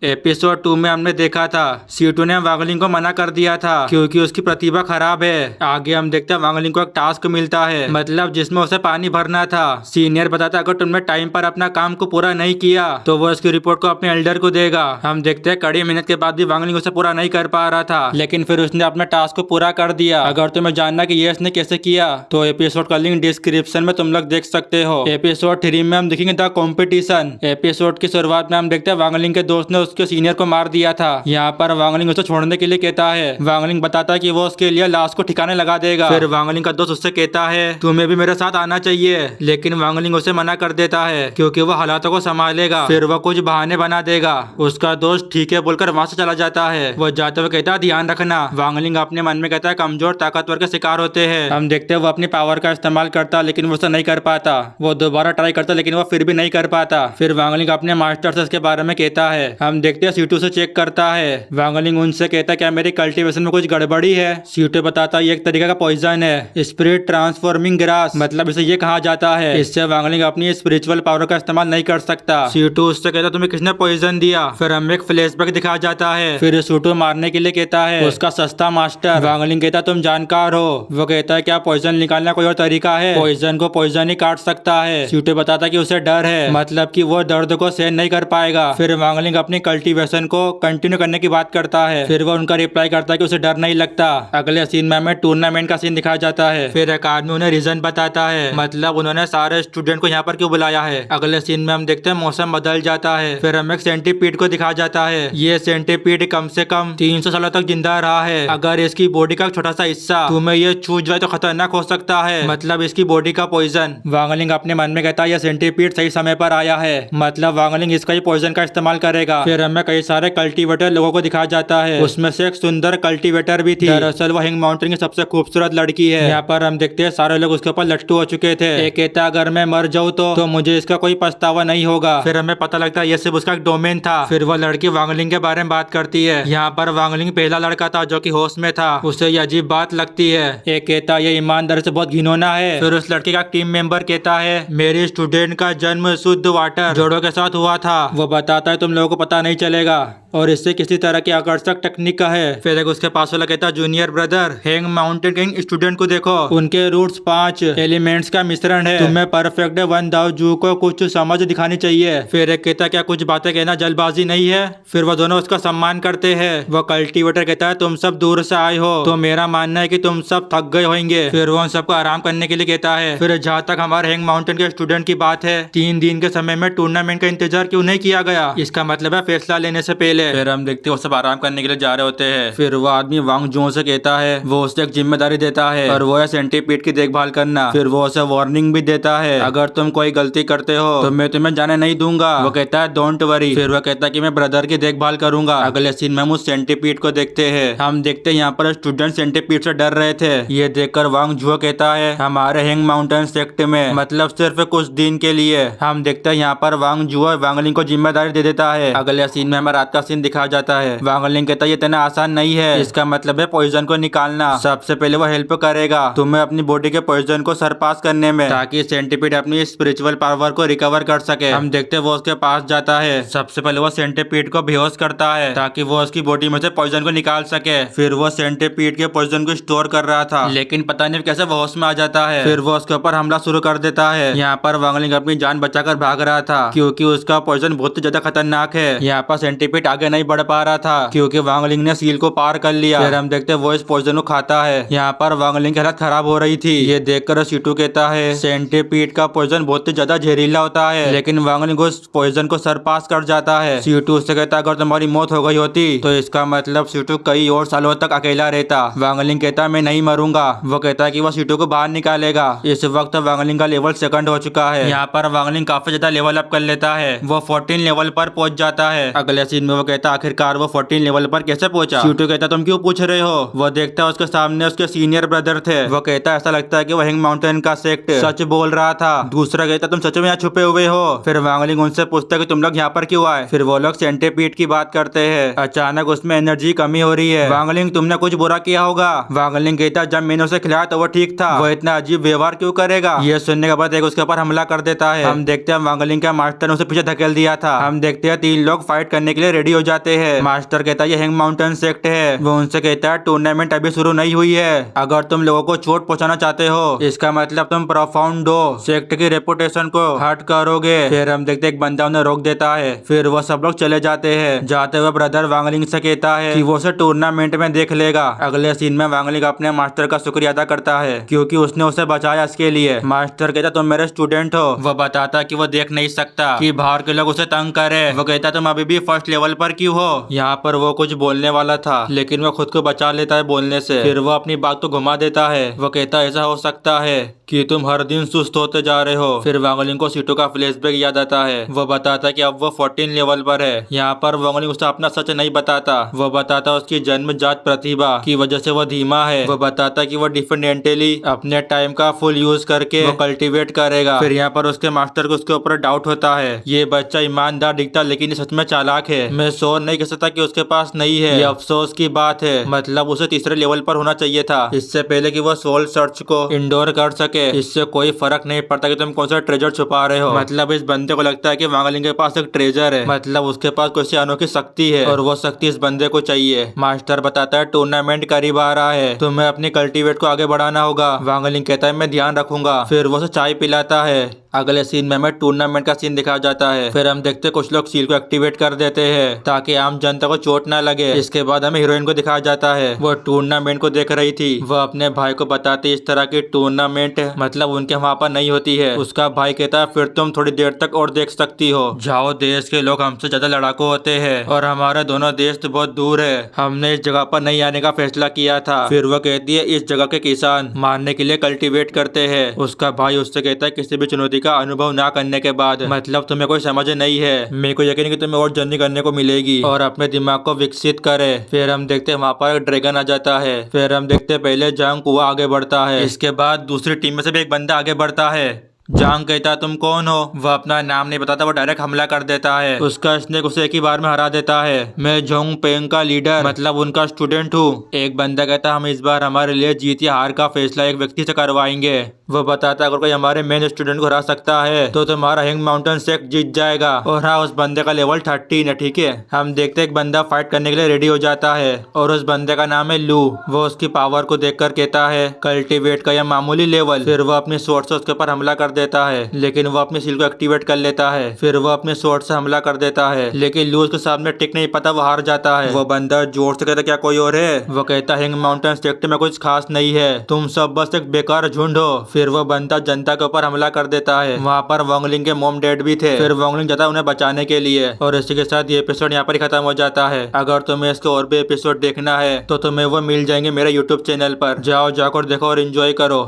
Episode 2 में हमने देखा था सीटू ने वांगलिंग को मना कर दिया था क्योंकि उसकी प्रतिभा खराब है। आगे हम देखते हैं वांगलिंग को एक टास्क मिलता है, मतलब जिसमें उसे पानी भरना था। सीनियर बताता अगर तुमने टाइम पर अपना काम को पूरा नहीं किया तो वो इसकी रिपोर्ट को अपने एल्डर को देगा। हम देखते हैं कड़ी मेहनत के बाद भी वांगलिंग उसे पूरा नहीं कर पा रहा था, लेकिन फिर उसने अपने टास्क को पूरा कर दिया। अगर तुम्हें जानना कि ये इसने कैसे किया तो एपिसोड का लिंक डिस्क्रिप्शन में तुम लोग देख सकते हो। एपिसोड 3 में हम देखेंगे द कॉम्पिटिशन। एपिसोड की शुरुआत में हम देखते हैं वांगलिंग के दोस्त ने उसके सीनियर को मार दिया था। यहाँ पर वांगलिंग उसे छोड़ने के लिए कहता है। वांगलिंग बताता है कि वो उसके लिए लाश को ठिकाने लगा देगा। फिर वांगलिंग का दोस्त उससे कहता है तुम्हें भी मेरे साथ आना चाहिए, लेकिन वांगलिंग उसे मना कर देता है क्योंकि वो हालातों को संभालेगा। फिर वो कुछ बहाने बना देगा। उसका दोस्त ठीक है बोलकर वहाँ से चला जाता है। वो जाते हुए कहता है ध्यान रखना। वांगलिंग अपने मन में कहता है कमजोर ताकतवर के शिकार होते हैं। हम देखते हैं वो अपनी पावर का इस्तेमाल करता लेकिन वो उसे नहीं कर पाता। वो दोबारा ट्राई करता लेकिन वो फिर भी नहीं कर पाता। फिर वांगलिंग अपने मास्टर से इसके बारे में कहता है। हम देखते हैं सीटू से चेक करता है। वांगलिंग उनसे कहता है क्या मेरी कल्टीवेशन में कुछ गड़बड़ी है। सीटू बताता है ये एक तरीके का पॉइजन है, स्पिरिट ट्रांसफॉर्मिंग ग्रास, मतलब इसे ये कहा जाता है। इससे वांगलिंग अपनी स्पिरिचुअल पावर का इस्तेमाल नहीं कर सकता। सीटू उससे कहता तुम्हें किसने पॉइजन दिया। फिर हमें एक फ्लैशबैक दिखाया जाता है। फिर सीटू मारने के लिए कहता है उसका सस्ता मास्टर। वांगलिंग कहता तुम जानकार हो। वो कहता है क्या पॉइजन निकालना कोई और तरीका है। पॉइजन को पॉइजन ही काट सकता है। सीटू बताता है कि उसे डर है, मतलब कि वो दर्द को सहन नहीं कर पाएगा। फिर वांगलिंग अपनी कल्टीवेशन को कंटिन्यू करने की बात करता है। फिर वो उनका रिप्लाई करता है कि उसे डर नहीं लगता। अगले सीन में हमें टूर्नामेंट का सीन दिखाया जाता है। फिर एक आदमी उन्हें रीजन बताता है, मतलब उन्होंने सारे स्टूडेंट को यहाँ पर क्यों बुलाया है। अगले सीन में हम देखते हैं मौसम बदल जाता है। फिर हमें एक सेंटीपीड को दिखाया जाता है। ये सेंटीपीड कम से कम 300 सालों तक जिंदा रहा है। अगर इसकी बॉडी का छोटा सा हिस्सा तुम्हें ये छू जाए तो खतरनाक हो सकता है, मतलब इसकी बॉडी का पॉइजन। वांगलिंग अपने मन में कहता है यह सेंटीपीड सही समय पर आया है, मतलब वांगलिंग इसका ही पॉइजन का इस्तेमाल करेगा। फिर हमें कई सारे कल्टीवेटर लोगों को दिखाया जाता है। उसमें से एक सुंदर कल्टीवेटर भी थी। दरअसल वो हिंग माउंटेन की सबसे खूबसूरत लड़की है। यहाँ पर हम देखते हैं सारे लोग उसके ऊपर लट्टू हो चुके थे। एक कहता अगर मैं मर जाऊँ तो मुझे इसका कोई पछतावा नहीं होगा। फिर हमें पता लगता है ये सिर्फ उसका एक डोमेन था। फिर वो लड़की वांगलिंग के बारे में बात करती है। यहाँ पर वांगलिंग पहला लड़का था जो कि होश में था। उसे ये अजीब बात लगती है। एक कहता ये ईमानदारी से बहुत घिनौना है। फिर उस लड़के का टीम मेंबर कहता है मेरी स्टूडेंट का जन्म शुद्ध वाटर जोड़ों के साथ हुआ था। वो बताता है तुम लोगों को पता नहीं चलेगा और इससे किसी तरह की आकर्षक टेक्निक का है। फिर एक उसके पास वाला कहता junior brother hang mountain king student को देखो, उनके रूट्स 5 एलिमेंट्स का मिश्रण है। तुम्हें परफेक्ट वन दाओ जू को कुछ समझ दिखानी चाहिए। फिर एक कहता क्या कुछ बातें कहना जल्दबाजी नहीं है। फिर वो दोनों उसका सम्मान करते हैं। वो कल्टीवेटर कहता है तुम सब दूर से आए हो तो मेरा मानना है कि तुम सब थक गए होंगे। फिर वो उन सबको आराम करने के लिए कहता है। फिर जहाँ तक हमारे हैंग माउंटेन के स्टूडेंट की बात है 3 दिन के समय में टूर्नामेंट का इंतजार क्यों नहीं किया गया, इसका मतलब है फैसला लेने से पहले। फिर हम देखते हैं वो सब आराम करने के लिए जा रहे होते हैं। फिर वो आदमी वांग जो से कहता है वो उसे एक जिम्मेदारी देता है और वो है सेंटीपीड की देखभाल करना। फिर वो उसे वार्निंग भी देता है अगर तुम कोई गलती करते हो तो मैं तुम्हें जाने नहीं दूंगा। वो कहता है डोंट वरी। फिर वो कहता है कि मैं ब्रदर की देखभाल करूंगा। अगले सीन में हम उस सेंटीपीड को देखते हैं। हम देखते हैं यहाँ पर स्टूडेंट सेंटीपीड से डर रहे थे। ये देखकर वांग जुओ कहता है हमारे हैंग माउंटेन सेक्ट में, मतलब सिर्फ कुछ दिन के लिए। हम देखते हैं यहाँ पर वांग जुओ वांगलिंग को जिम्मेदारी दे देता है। अगले सीन में हमें रात का सीन दिखाया जाता है। वांगलिंग कहता है ये इतना आसान नहीं है, इसका मतलब है पॉइजन को निकालना। सबसे पहले वो हेल्प करेगा तुम्हें अपनी बॉडी के पॉइजन को सरपास करने में, ताकि सेंटीपीड अपनी स्पिरिचुअल पावर को रिकवर कर सके। हम देखते हैं वो उसके पास जाता है। सबसे पहले वो सेंटीपीड को बेहोश करता है ताकि वो उसकी बॉडी में से पॉइजन को निकाल सके। फिर वो सेंटीपीड के पॉइजन को स्टोर कर रहा था लेकिन पता नहीं कैसे वो होश में आ जाता है। फिर वो उसके ऊपर हमला शुरू कर देता है। यहाँ पर वांगलिंग अपनी जान बचाकर भाग रहा था क्योंकि उसका पॉइजन बहुत ही ज्यादा खतरनाक है। यहाँ पर सेंटीपीड आगे नहीं बढ़ पा रहा था क्योंकि वांगलिंग ने सील को पार कर लिया। फिर हम देखते हैं वो इस पॉइजन को खाता है। यहाँ पर वांगलिंग की हालत खराब हो रही थी। ये देखकर सीटू कहता है सेंटीपीड का पॉइजन बहुत ही ज्यादा जहरीला होता है, लेकिन वांगलिंग उस पॉइजन को सरपास कर जाता है। सीटू उससे कहता अगर तुम्हारी मौत हो गई होती तो इसका मतलब सीटू कई और सालों तक अकेला रहता। वांगलिंग कहता मैं नहीं मरूंगा। वो कहता है कि वो सीटू को बाहर निकालेगा। इस वक्त वांगलिंग का लेवल 2nd हो चुका है। यहाँ पर वांगलिंग काफी ज्यादा लेवल अप कर लेता है। वो 14 लेवल पर पहुंच जाता है। अगले सीन में वो कहता आखिरकार वो 14 लेवल पर कैसे पहुंचा। सीटू कहता तुम क्यों पूछ रहे हो। वो देखता है उसके सामने उसके सीनियर ब्रदर थे। वो कहता ऐसा लगता है कि वो हैंग माउंटेन का सेक्ट सच बोल रहा था। दूसरा कहता तुम सच में यहाँ छुपे हुए हो। फिर वांगलिंग उनसे पूछता है कि तुम लोग यहाँ पर क्यों आए। फिर वो लोग सेंटीपीड की बात करते हैं। अचानक उसमें एनर्जी कमी हो रही है। वांगलिंग तुमने कुछ बुरा किया होगा। वांगलिंग कहता जब मैंने उसे खिलाया तो वो ठीक था, वो इतना अजीब व्यवहार क्यों करेगा। ये सुनने के बाद एक उसके ऊपर हमला कर देता है। हम देखते हैं वांगलिंग का मास्टर ने उसे पीछे धकेल दिया था। हम देखते हैं 3 लोग फाइट करने के लिए रेडी हो जाते हैं। मास्टर कहता है ये हैंग माउंटेन सेक्ट है। वो उनसे कहता है टूर्नामेंट अभी शुरू नहीं हुई है, अगर तुम लोगों को चोट पहुंचाना चाहते हो इसका मतलब तुम प्रोफाउंडो सेक्ट की रेपुटेशन को हर्ट करोगे। फिर हम देखते एक बंदा उन्हें रोक देता है, फिर वो सब लोग चले जाते हैं। जाते हुए ब्रदर वांगलिंग से कहता है कि वो उसे टूर्नामेंट में देख लेगा। अगले सीन में वांगलिंग अपने मास्टर का शुक्रिया अदा करता है क्योंकि उसने उसे बचाया इसके लिए। मास्टर कहता तुम मेरे स्टूडेंट हो। वो बताता कि वो देख नहीं सकता कि बाहर के लोग उसे तंग करे। वो कहता तुम अभी भी फर्स्ट लेवल पर क्यों हो। यहाँ पर वो कुछ बोलने वाला था लेकिन वो खुद को बचा लेता है बोलने से। फिर वो अपनी बात को घुमा देता है। वो कहता ऐसा हो सकता है कि तुम हर दिन सुस्त होते जा रहे हो। फिर वांगलिंग को सीटू का फ्लैशबैक याद आता है। वो बताता कि अब वो 14 लेवल पर है। यहाँ पर वांगलिंग उसे अपना सच नहीं बताता। वो बताता उसकी जन्मजात प्रतिभा की वजह से वो धीमा है। वो बताता कि वो डिफिडेंटली अपने टाइम का फुल यूज करके वो कल्टीवेट करेगा। फिर यहाँ पर उसके मास्टर को उसके ऊपर डाउट होता है, ये बच्चा ईमानदार दिखता लेकिन ये सच में चालाक है। मैं सोच नहीं कह सकता कि उसके पास नहीं है, ये अफसोस की बात है। मतलब उसे तीसरे लेवल पर होना चाहिए था इससे पहले कि वो सोल सर्च को इंडोर कर सके। इससे कोई फर्क नहीं पड़ता कि तुम कौन सा ट्रेजर छुपा रहे हो। मतलब इस बंदे को लगता है कि वांगलिंग के पास एक ट्रेजर है, मतलब उसके पास कोई अनोखी शक्ति है और वो शक्ति इस बंदे को चाहिए। मास्टर बताता है टूर्नामेंट करीब आ रहा है, तुम्हें अपनी कल्टीवेट को आगे बढ़ाना होगा। वांगलिंग कहता है मैं ध्यान रखूंगा। फिर वो उसे चाय पिलाता है। अगले सीन में हमें टूर्नामेंट का सीन दिखाया जाता है। फिर हम देखते कुछ लोग सील को एक्टिवेट कर देते हैं ताकि आम जनता को चोट ना लगे। इसके बाद हमें हीरोइन को दिखाया जाता है, वो टूर्नामेंट को देख रही थी। वह अपने भाई को बताती इस तरह की टूर्नामेंट मतलब उनके वहाँ पर नहीं होती है। उसका भाई कहता है फिर तुम थोड़ी देर तक और देख सकती हो। जाओ, देश के लोग हमसे ज्यादा लड़ाकू होते हैं और हमारे दोनों देश तो बहुत दूर है। हमने इस जगह पर नहीं आने का फैसला किया था। फिर वह कहती है इस जगह के किसान मारने के लिए कल्टीवेट करते हैं। उसका भाई उससे कहता है किसी भी चुनौती का अनुभव ना करने के बाद मतलब तुम्हें कोई समझ नहीं है। मेरे को यकीन है कि तुम्हें और जर्नी करने को मिलेगी और अपने दिमाग को विकसित करे। फिर हम देखते हैं वहाँ पर एक ड्रैगन आ जाता है। फिर हम देखते हैं पहले जंग कुआ आगे बढ़ता है, इसके बाद दूसरी टीम में से भी एक बंदा आगे बढ़ता है। जांग कहता तुम कौन हो। वह अपना नाम नहीं बताता, वो डायरेक्ट हमला कर देता है। उसका स्नेक उसे एक ही बार में हरा देता है। मैं जोंग पेंग का लीडर मतलब उनका स्टूडेंट हूँ। एक बंदा कहता हम इस बार हमारे लिए जीत या हार का फैसला एक व्यक्ति से करवाएंगे। वो बताता अगर कोई हमारे मेन स्टूडेंट को हरा सकता है तो तुम्हारा हैंग माउंटेन सेक्ट जीत जाएगा। और हाँ, उस बंदे का लेवल 13 है। ठीक है, हम देखते एक बंदा फाइट करने के लिए रेडी हो जाता है और उस बंदे का नाम है लू। वो उसकी पावर को देखकर कहता है कल्टीवेट का यह मामूली लेवल। फिर वो अपने स्वॉर्ड से उसके ऊपर हमला कर देता है लेकिन वो अपनी सील को एक्टिवेट कर लेता है। फिर वो अपने स्वॉर्ड से हमला कर देता है लेकिन लू उसके सामने टिक नहीं पाता, वो हार जाता है। वो बंदा जोर से कहता क्या कोई और है। वो कहता हैंग माउंटेन सेक्ट में कुछ खास नहीं है, तुम सब बस एक बेकार झुंड हो। फिर वो बंदा जनता के ऊपर हमला कर देता है। वहाँ पर वांगलिंग के मॉम डैड भी थे। फिर वांगलिंग जाता है उन्हें बचाने के लिए और इसी के साथ ये एपिसोड यहाँ पर ही खत्म हो जाता है। अगर तुम्हें इसके और भी एपिसोड देखना है तो तुम्हें वो मिल जाएंगे मेरे यूट्यूब चैनल पर। जाओ, जाकर देखो और एंजॉय करो।